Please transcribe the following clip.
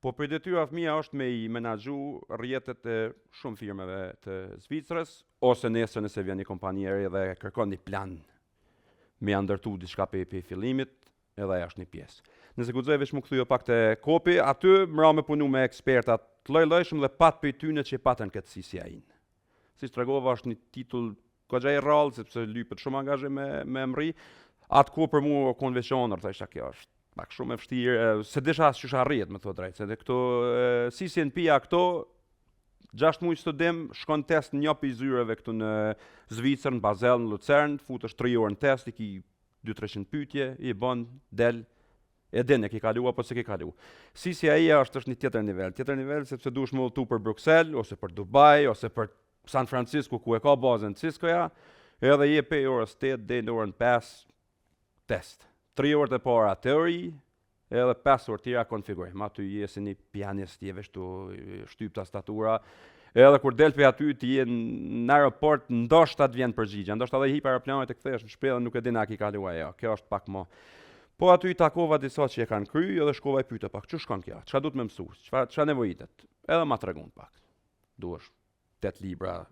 Po për detyra fëmia është me I menaxhu rrjetet e shumë firmave të Zvicrës, ose nesër nëse vjen një kompani e re dhe kërkon një plan me ja ndërtu diçka pe fillimit, edhe ajo është një pjesë. Nëse guxoj veç më kthye pak te kopi, aty mra me punu me eksperta të lloj-llojshëm dhe pat prej tyre që patën këtë CCI-n. Siç tregova është një titull goxha I rrallë sepse lypet shumë angazhe me mri. Atë ku për mua konvencioner thashë kjo është pak shumë e vështirë, se desha as ç'është arrihet, më thot drejt, se këto CCNP-a këto 6 muaj studim, shkon test në një prej zyreve këtu në Zvicër, në Basel, në Lucern, futesh 3 orë në test, I ki 200-300 pyetje, I bën, del, e din e ki kalu apo se ki kalu. CCI-a është një tjetër nivel sepse duhesh më udhëtu për Bruxelles, ose për Dubai, ose për San Francisco ku e ka bazën Cisco-ja, edhe je pe orës 8 deri në orën 5 test. 3 orët e para teori, edhe 5 orë tjera konfigurim. Aty je si një pianist, je veç tu shtyp tastatura, edhe kur del pe aty ti je në aeroport, ndoshta të vjen përgjigje, ndoshta edhe hip aeroplanit e kthesh në shpellë, nuk e din a ki kalu ajo. Kjo është pak më. Po aty I takova disa që e kanë kry, edhe shkova I pyeta pak, çu shkon kjo? Çfarë duhet më mësues? Çfarë nevojitet? Edhe ma tregon pak. Duhesh 8 libra